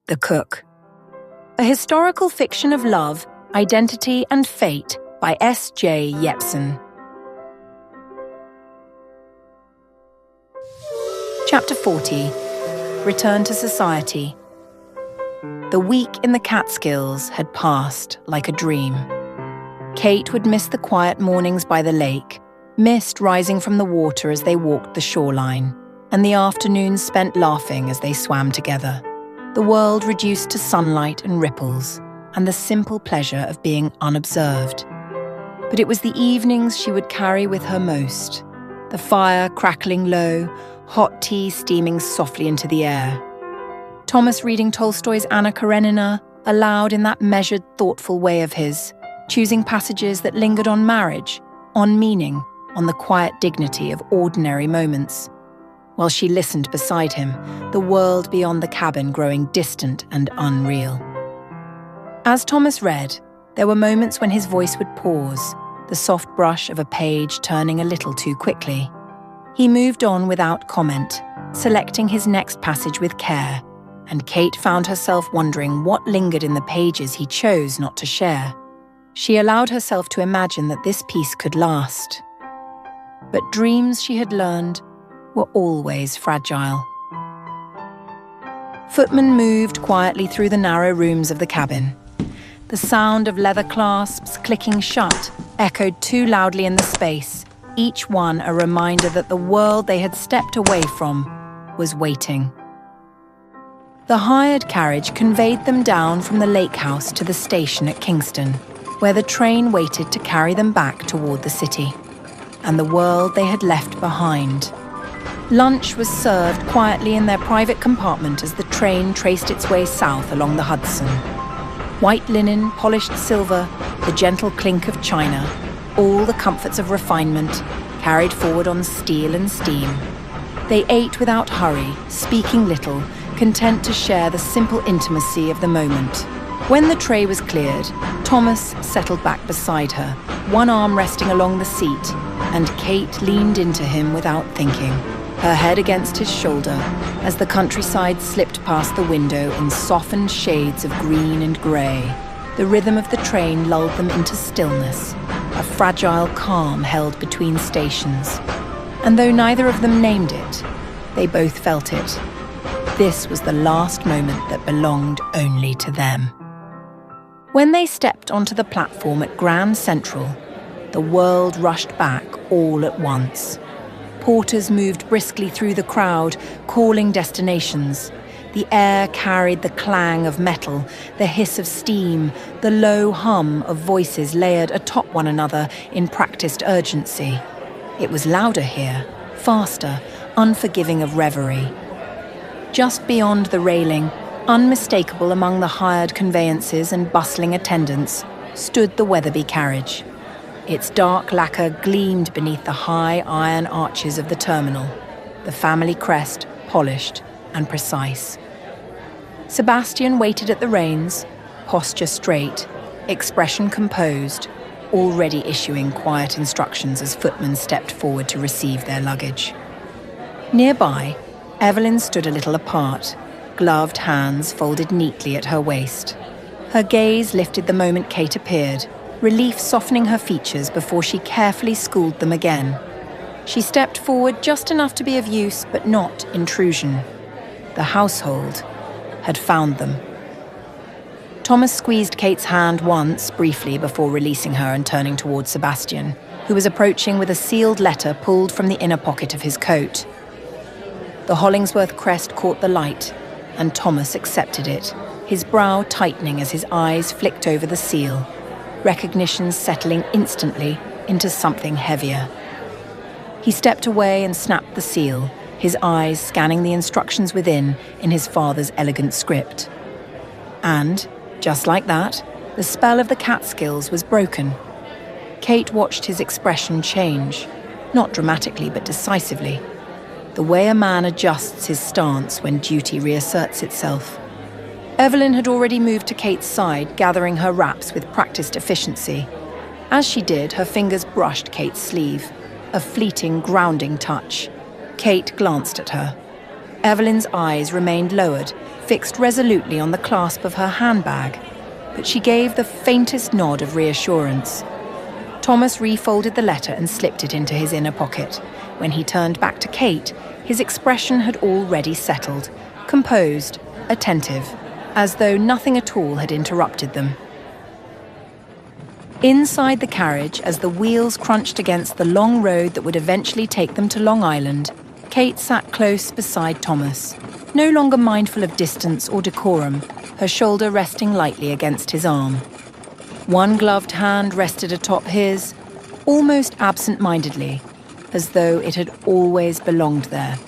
The Cook. A historical fiction of love, identity and fate by S.J. Yepsen. Chapter 40. Return to Society. The week in the Catskills had passed like a dream. Kate would miss the quiet mornings by the lake, mist rising from the water as they walked the shoreline, and the afternoons spent laughing as they swam together. The world reduced to sunlight and ripples, and the simple pleasure of being unobserved. But it was the evenings she would carry with her most, the fire crackling low, hot tea steaming softly into the air. Thomas reading Tolstoy's Anna Karenina aloud in that measured, thoughtful way of his, choosing passages that lingered on marriage, on meaning, on the quiet dignity of ordinary moments. While she listened beside him, the world beyond the cabin growing distant and unreal. As Thomas read, there were moments when his voice would pause, the soft brush of a page turning a little too quickly. He moved on without comment, selecting his next passage with care, and Kate found herself wondering what lingered in the pages he chose not to share. She allowed herself to imagine that this piece could last. But dreams, she had learned, were always fragile. Footmen moved quietly through the narrow rooms of the cabin. The sound of leather clasps clicking shut echoed too loudly in the space, each one a reminder that the world they had stepped away from was waiting. The hired carriage conveyed them down from the lake house to the station at Kingston, where the train waited to carry them back toward the city, and the world they had left behind. Lunch was served quietly in their private compartment as the train traced its way south along the Hudson. White linen, polished silver, the gentle clink of china, all the comforts of refinement, carried forward on steel and steam. They ate without hurry, speaking little, content to share the simple intimacy of the moment. When the tray was cleared, Thomas settled back beside her, one arm resting along the seat, and Kate leaned into him without thinking, her head against his shoulder, as the countryside slipped past the window in softened shades of green and grey. The rhythm of the train lulled them into stillness, a fragile calm held between stations. And though neither of them named it, they both felt it. This was the last moment that belonged only to them. When they stepped onto the platform at Grand Central, the world rushed back all at once. Porters moved briskly through the crowd, calling destinations. The air carried the clang of metal, the hiss of steam, the low hum of voices layered atop one another in practiced urgency. It was louder here, faster, unforgiving of reverie. Just beyond the railing, unmistakable among the hired conveyances and bustling attendants, stood the Weatherby carriage. Its dark lacquer gleamed beneath the high iron arches of the terminal, the family crest polished and precise. Sebastian waited at the reins, posture straight, expression composed, already issuing quiet instructions as footmen stepped forward to receive their luggage. Nearby, Evelyn stood a little apart, gloved hands folded neatly at her waist. Her gaze lifted the moment Kate appeared, relief softening her features before she carefully schooled them again. She stepped forward just enough to be of use, but not intrusion. The household had found them. Thomas squeezed Kate's hand once, briefly, before releasing her and turning towards Sebastian, who was approaching with a sealed letter pulled from the inner pocket of his coat. The Hollingsworth crest caught the light, and Thomas accepted it, his brow tightening as his eyes flicked over the seal, recognition settling instantly into something heavier. He stepped away and snapped the seal, his eyes scanning the instructions within in his father's elegant script. And, just like that, the spell of the Catskills was broken. Kate watched his expression change, not dramatically but decisively, the way a man adjusts his stance when duty reasserts itself. Evelyn had already moved to Kate's side, gathering her wraps with practiced efficiency. As she did, her fingers brushed Kate's sleeve, a fleeting, grounding touch. Kate glanced at her. Evelyn's eyes remained lowered, fixed resolutely on the clasp of her handbag, but she gave the faintest nod of reassurance. Thomas refolded the letter and slipped it into his inner pocket. When he turned back to Kate, his expression had already settled, composed, attentive, as though nothing at all had interrupted them. Inside the carriage, as the wheels crunched against the long road that would eventually take them to Long Island, Kate sat close beside Thomas, no longer mindful of distance or decorum, her shoulder resting lightly against his arm. One gloved hand rested atop his, almost absent-mindedly, as though it had always belonged there.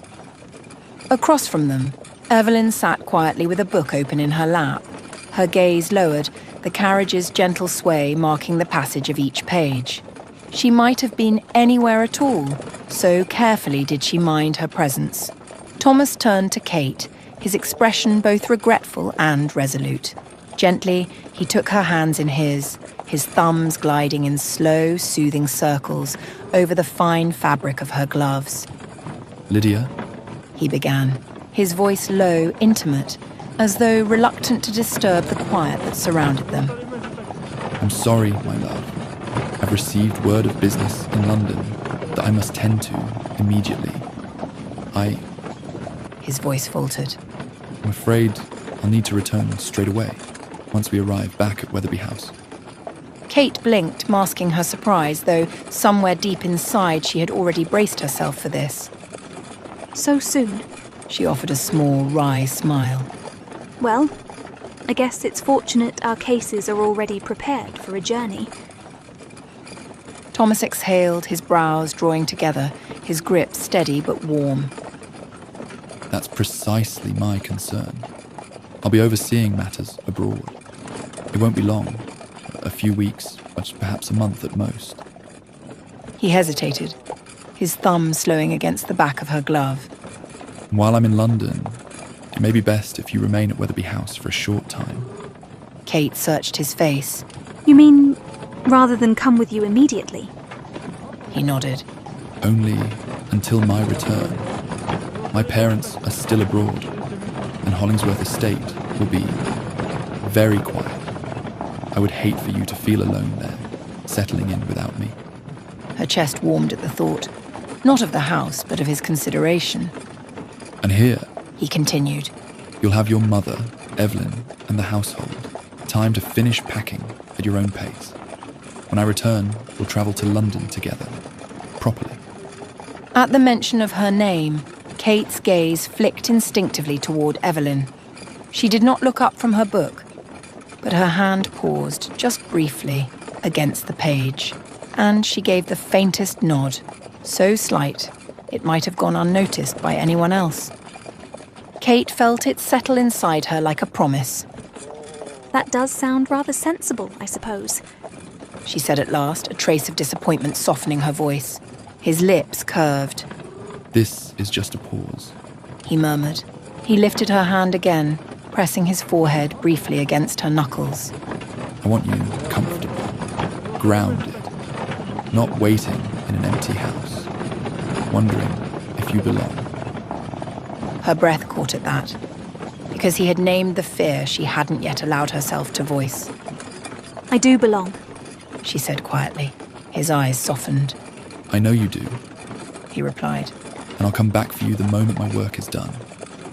Across from them, Evelyn sat quietly with a book open in her lap, her gaze lowered, the carriage's gentle sway marking the passage of each page. She might have been anywhere at all, so carefully did she mind her presence. Thomas turned to Kate, his expression both regretful and resolute. Gently, he took her hands in his thumbs gliding in slow, soothing circles over the fine fabric of her gloves. "Lydia?" he began, his voice low, intimate, as though reluctant to disturb the quiet that surrounded them. "I'm sorry, my love. I've received word of business in London that I must tend to immediately. His voice faltered. I'm afraid I'll need to return straight away, once we arrive back at Weatherby House." Kate blinked, masking her surprise, though somewhere deep inside she had already braced herself for this. "So soon?" She offered a small, wry smile. "Well, I guess it's fortunate our cases are already prepared for a journey." Thomas exhaled, his brows drawing together, his grip steady but warm. "That's precisely my concern. I'll be overseeing matters abroad. It won't be long, a few weeks, but perhaps a month at most." He hesitated, his thumb slowing against the back of her glove. "While I'm in London, it may be best if you remain at Weatherby House for a short time." Kate searched his face. "You mean rather than come with you immediately?" He nodded. "Only until my return. My parents are still abroad, and Hollingsworth Estate will be very quiet. I would hate for you to feel alone there, settling in without me." Her chest warmed at the thought, not of the house, but of his consideration. "And here," he continued, "you'll have your mother, Evelyn, and the household. Time to finish packing at your own pace. When I return, we'll travel to London together, properly." At the mention of her name, Kate's gaze flicked instinctively toward Evelyn. She did not look up from her book, but her hand paused, just briefly, against the page, and she gave the faintest nod, so slight it might have gone unnoticed by anyone else. Kate felt it settle inside her like a promise. "That does sound rather sensible, I suppose," she said at last, a trace of disappointment softening her voice. His lips curved. "This is just a pause," he murmured. He lifted her hand again, pressing his forehead briefly against her knuckles. "I want you comfortable, grounded, not waiting in an empty house, wondering if you belong." Her breath caught at that, because he had named the fear she hadn't yet allowed herself to voice. "I do belong," she said quietly. His eyes softened. "I know you do," he replied. "and I'll come back for you the moment my work is done.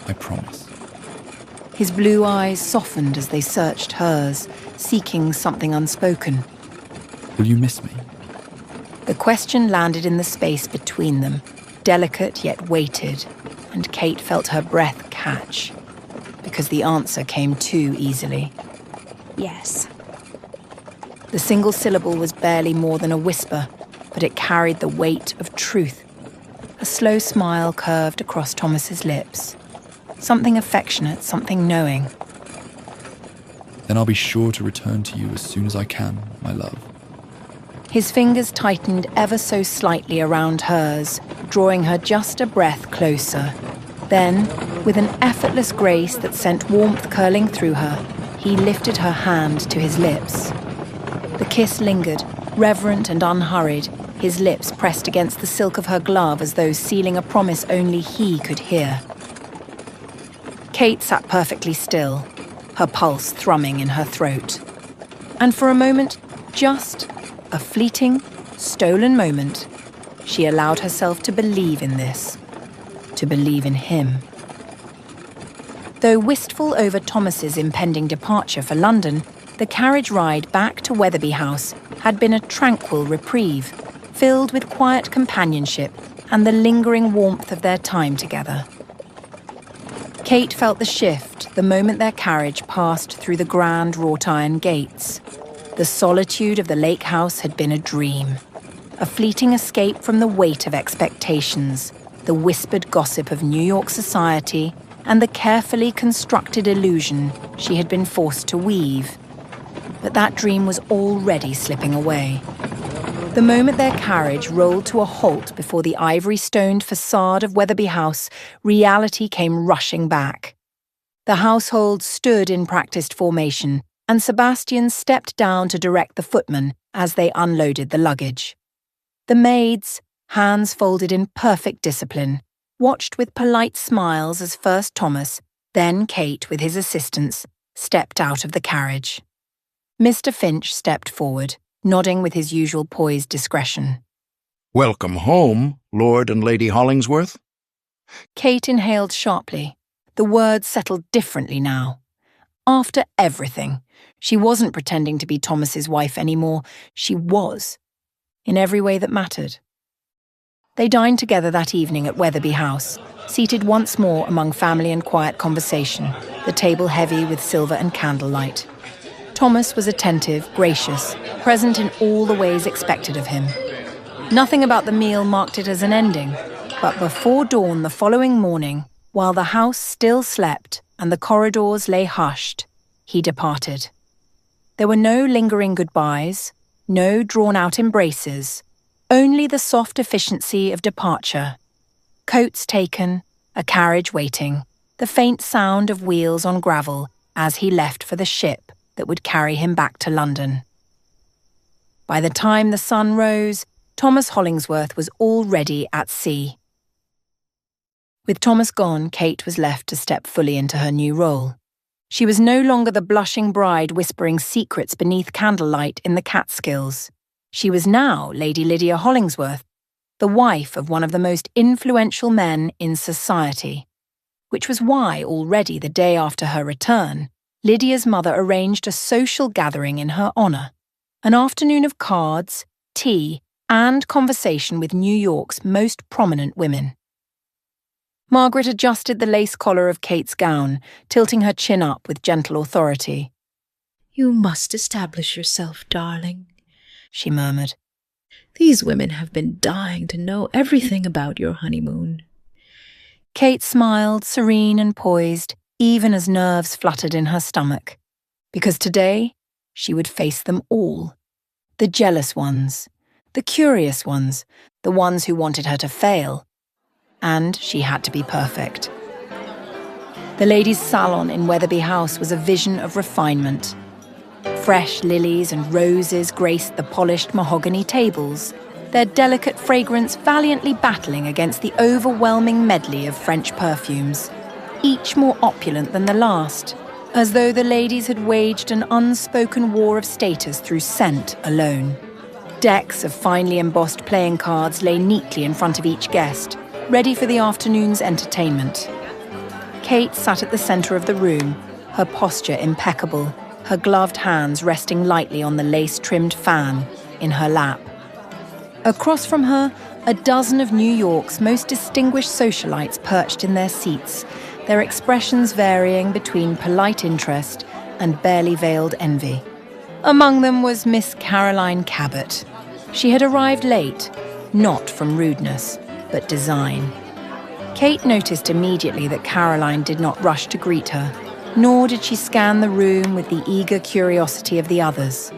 I promise." His blue eyes softened as they searched hers, seeking something unspoken. "Will you miss me?" The question landed in the space between them, delicate yet weighted, and Kate felt her breath catch, because the answer came too easily. "Yes." The single syllable was barely more than a whisper, but it carried the weight of truth. A slow smile curved across Thomas's lips. Something affectionate, something knowing. "Then I'll be sure to return to you as soon as I can, my love." His fingers tightened ever so slightly around hers, drawing her just a breath closer. Then, with an effortless grace that sent warmth curling through her, he lifted her hand to his lips. The kiss lingered, reverent and unhurried, his lips pressed against the silk of her glove as though sealing a promise only he could hear. Kate sat perfectly still, her pulse thrumming in her throat. And for a moment, just a fleeting, stolen moment, she allowed herself to believe in this, to believe in him. Though wistful over Thomas's impending departure for London, the carriage ride back to Weatherby House had been a tranquil reprieve, filled with quiet companionship and the lingering warmth of their time together. Kate felt the shift the moment their carriage passed through the grand wrought-iron gates. The solitude of the lake house had been a dream, a fleeting escape from the weight of expectations, the whispered gossip of New York society, and the carefully constructed illusion she had been forced to weave. But that dream was already slipping away. The moment their carriage rolled to a halt before the ivory-stoned facade of Weatherby House, reality came rushing back. The household stood in practiced formation, and Sebastian stepped down to direct the footmen as they unloaded the luggage. The maids, hands folded in perfect discipline, watched with polite smiles as first Thomas, then Kate with his assistants, stepped out of the carriage. Mr. Finch stepped forward, nodding with his usual poised discretion. "Welcome home, Lord and Lady Hollingsworth." Kate inhaled sharply. The words settled differently now. After everything, she wasn't pretending to be Thomas's wife anymore. She was, in every way that mattered. They dined together that evening at Weatherby House, seated once more among family and quiet conversation, the table heavy with silver and candlelight. Thomas was attentive, gracious, present in all the ways expected of him. Nothing about the meal marked it as an ending, but before dawn the following morning, while the house still slept and the corridors lay hushed, he departed. There were no lingering goodbyes, no drawn-out embraces, only the soft efficiency of departure. Coats taken, a carriage waiting, the faint sound of wheels on gravel as he left for the ship that would carry him back to London. By the time the sun rose, Thomas Hollingsworth was already at sea. With Thomas gone, Kate was left to step fully into her new role. She was no longer the blushing bride whispering secrets beneath candlelight in the Catskills. She was now Lady Lydia Hollingsworth, the wife of one of the most influential men in society, which was why already the day after her return, Lydia's mother arranged a social gathering in her honour, an afternoon of cards, tea, and conversation with New York's most prominent women. Margaret adjusted the lace collar of Kate's gown, tilting her chin up with gentle authority. "You must establish yourself, darling," she murmured. "These women have been dying to know everything about your honeymoon." Kate smiled, serene and poised, even as nerves fluttered in her stomach, because today she would face them all. The jealous ones, the curious ones, the ones who wanted her to fail. And she had to be perfect. The ladies' salon in Weatherby House was a vision of refinement. Fresh lilies and roses graced the polished mahogany tables, their delicate fragrance valiantly battling against the overwhelming medley of French perfumes, each more opulent than the last, as though the ladies had waged an unspoken war of status through scent alone. Decks of finely embossed playing cards lay neatly in front of each guest, ready for the afternoon's entertainment. Kate sat at the centre of the room, her posture impeccable, her gloved hands resting lightly on the lace-trimmed fan in her lap. Across from her, a dozen of New York's most distinguished socialites perched in their seats, their expressions varying between polite interest and barely veiled envy. Among them was Miss Caroline Cabot. She had arrived late, not from rudeness, but design. Kate noticed immediately that Caroline did not rush to greet her, nor did she scan the room with the eager curiosity of the others.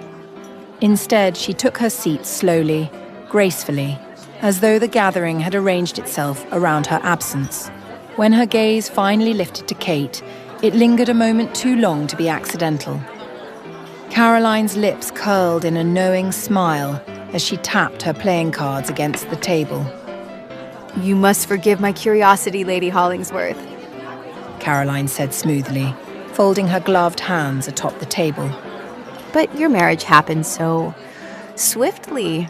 Instead, she took her seat slowly, gracefully, as though the gathering had arranged itself around her absence. When her gaze finally lifted to Kate, it lingered a moment too long to be accidental. Caroline's lips curled in a knowing smile as she tapped her playing cards against the table. "You must forgive my curiosity, Lady Hollingsworth." Caroline said smoothly, folding her gloved hands atop the table. But your marriage happened so swiftly.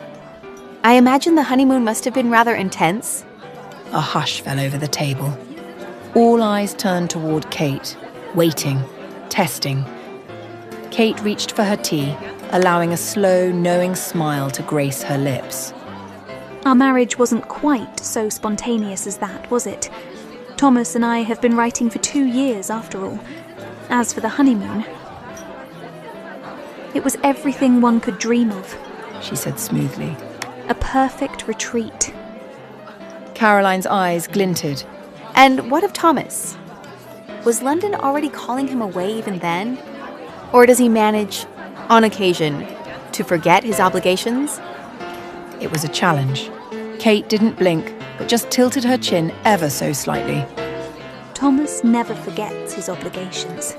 I imagine the honeymoon must have been rather intense. A hush fell over the table. All eyes turned toward Kate, waiting, testing. Kate reached for her tea, allowing a slow, knowing smile to grace her lips. Our marriage wasn't quite so spontaneous as that, was it? Thomas and I have been writing for 2 years, after all. As for the honeymoon, it was everything one could dream of. She said smoothly. A perfect retreat. Caroline's eyes glinted. And what of Thomas? Was London already calling him away even then? Or does he manage, on occasion, to forget his obligations? It was a challenge. Kate didn't blink, but just tilted her chin ever so slightly. Thomas never forgets his obligations,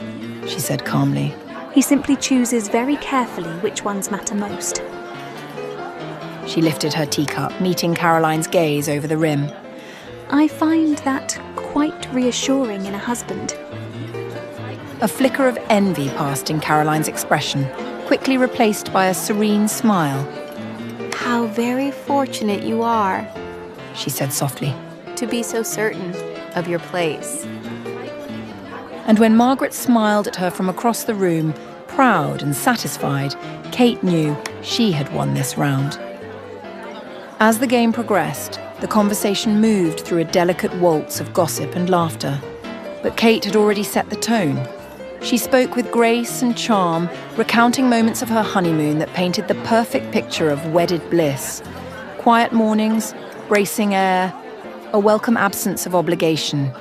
she said calmly. He simply chooses very carefully which ones matter most. She lifted her teacup, meeting Caroline's gaze over the rim. I find that quite reassuring in a husband. A flicker of envy passed in Caroline's expression, quickly replaced by a serene smile. How very fortunate you are, she said softly, to be so certain of your place. And when Margaret smiled at her from across the room, proud and satisfied, Kate knew she had won this round. As the game progressed, the conversation moved through a delicate waltz of gossip and laughter. But Kate had already set the tone. She spoke with grace and charm, recounting moments of her honeymoon that painted the perfect picture of wedded bliss. Quiet mornings, bracing air, a welcome absence of obligation.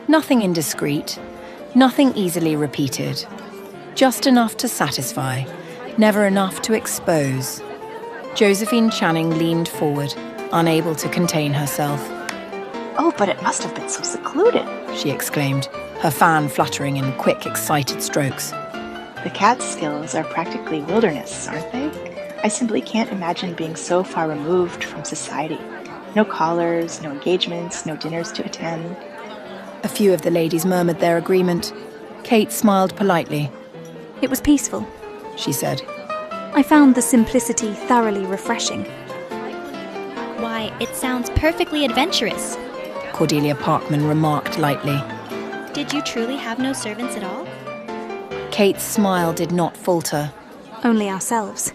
Nothing indiscreet, nothing easily repeated. Just enough to satisfy, never enough to expose. Josephine Channing leaned forward, unable to contain herself. Oh, but it must have been so secluded, she exclaimed, her fan fluttering in quick, excited strokes. The Catskills are practically wilderness, aren't they? I simply can't imagine being so far removed from society. No callers, no engagements, no dinners to attend. A few of the ladies murmured their agreement. Kate smiled politely. It was peaceful, she said. I found the simplicity thoroughly refreshing. Why, it sounds perfectly adventurous, Cordelia Parkman remarked lightly. Did you truly have no servants at all? Kate's smile did not falter. Only ourselves.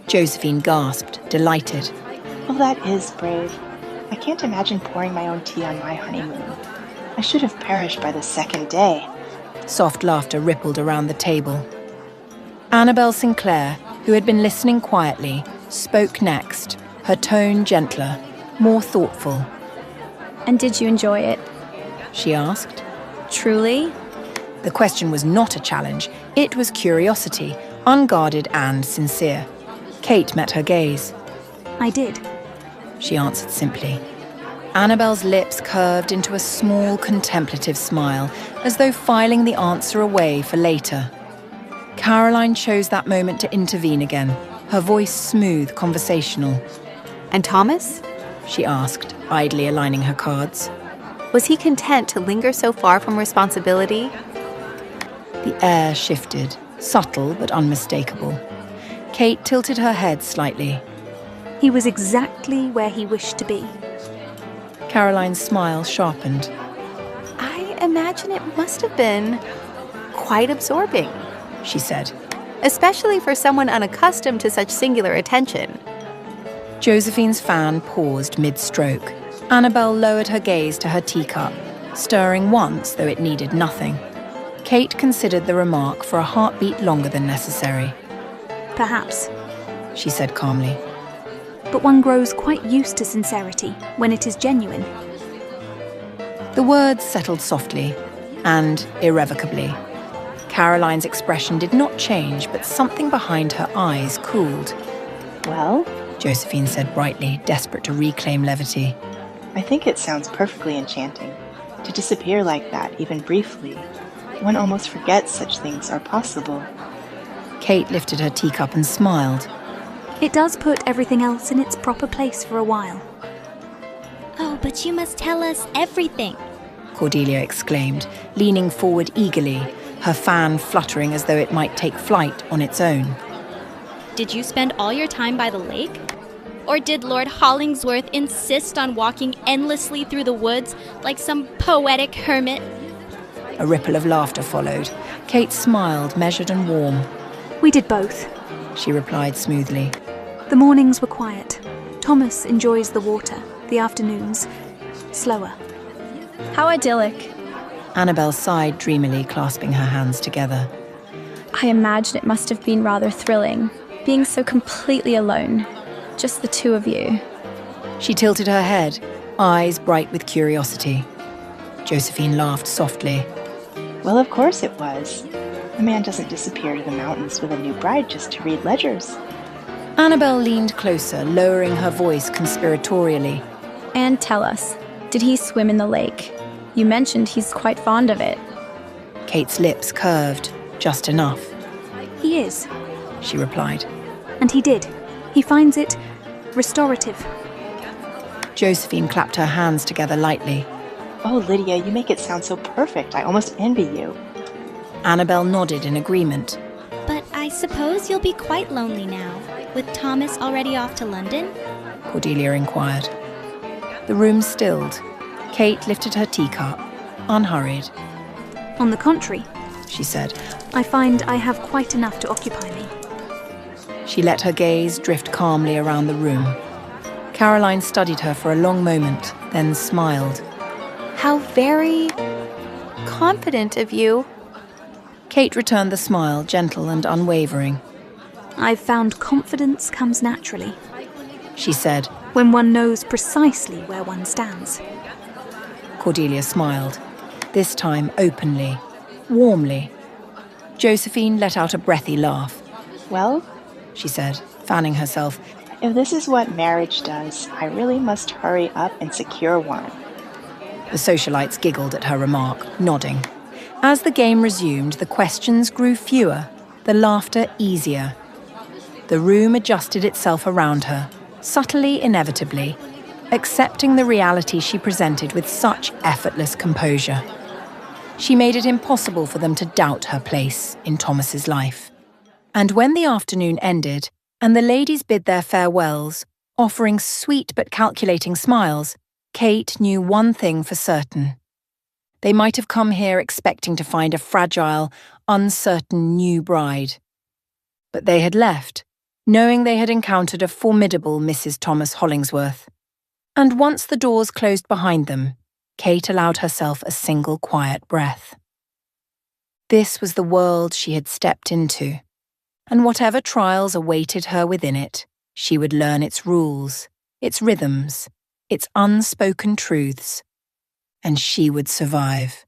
Josephine gasped, delighted. Well, that is brave. I can't imagine pouring my own tea on my honeymoon. I should have perished by the second day. Soft laughter rippled around the table. Annabel Sinclair, who had been listening quietly, spoke next, her tone gentler, more thoughtful. And did you enjoy it? She asked. Truly? The question was not a challenge. It was curiosity, unguarded and sincere. Kate met her gaze. I did, she answered simply. Annabel's lips curved into a small, contemplative smile, as though filing the answer away for later. Caroline chose that moment to intervene again, her voice smooth, conversational. And Thomas? She asked, idly aligning her cards. Was he content to linger so far from responsibility? The air shifted, subtle but unmistakable. Kate tilted her head slightly. He was exactly where he wished to be. Caroline's smile sharpened. I imagine it must have been quite absorbing, she said. Especially for someone unaccustomed to such singular attention. Josephine's fan paused mid-stroke. Annabel lowered her gaze to her teacup, stirring once, though it needed nothing. Kate considered the remark for a heartbeat longer than necessary. Perhaps, she said calmly. But one grows quite used to sincerity when it is genuine. The words settled softly and irrevocably. Caroline's expression did not change, but something behind her eyes cooled. Well, Josephine said brightly, desperate to reclaim levity. I think it sounds perfectly enchanting. To disappear like that, even briefly. One almost forgets such things are possible. Kate lifted her teacup and smiled. It does put everything else in its proper place for a while. Oh, but you must tell us everything, Cordelia exclaimed, leaning forward eagerly, her fan fluttering as though it might take flight on its own. Did you spend all your time by the lake? Or did Lord Hollingsworth insist on walking endlessly through the woods like some poetic hermit? A ripple of laughter followed. Kate smiled, measured and warm. We did both, she replied smoothly. The mornings were quiet. Thomas enjoys the water, the afternoons, slower. How idyllic. Annabel sighed dreamily, clasping her hands together. I imagine it must have been rather thrilling, being so completely alone. Just the two of you. She tilted her head, eyes bright with curiosity. Josephine laughed softly. Well, of course it was. A man doesn't disappear to the mountains with a new bride just to read ledgers. Annabel leaned closer, lowering her voice conspiratorially. And tell us, did he swim in the lake? You mentioned he's quite fond of it. Kate's lips curved, just enough. He is, she replied. And he did. He finds it restorative. Josephine clapped her hands together lightly. Oh, Lydia, you make it sound so perfect. I almost envy you. Annabel nodded in agreement. But I suppose you'll be quite lonely now, with Thomas already off to London? Cordelia inquired. The room stilled. Kate lifted her teacup, unhurried. On the contrary, she said, I find I have quite enough to occupy me. She let her gaze drift calmly around the room. Caroline studied her for a long moment, then smiled. How very confident of you. Kate returned the smile, gentle and unwavering. I've found confidence comes naturally, she said, when one knows precisely where one stands. Cordelia smiled, this time openly, warmly. Josephine let out a breathy laugh. Well, she said, fanning herself, if this is what marriage does, I really must hurry up and secure one. The socialites giggled at her remark, nodding. As the game resumed, the questions grew fewer, the laughter easier. The room adjusted itself around her, subtly inevitably, accepting the reality she presented with such effortless composure. She made it impossible for them to doubt her place in Thomas's life. And when the afternoon ended, and the ladies bid their farewells, offering sweet but calculating smiles, Kate knew one thing for certain. They might have come here expecting to find a fragile, uncertain new bride. But they had left, knowing they had encountered a formidable Mrs. Thomas Hollingsworth. And once the doors closed behind them, Kate allowed herself a single quiet breath. This was the world she had stepped into, and whatever trials awaited her within it, she would learn its rules, its rhythms, its unspoken truths, and she would survive.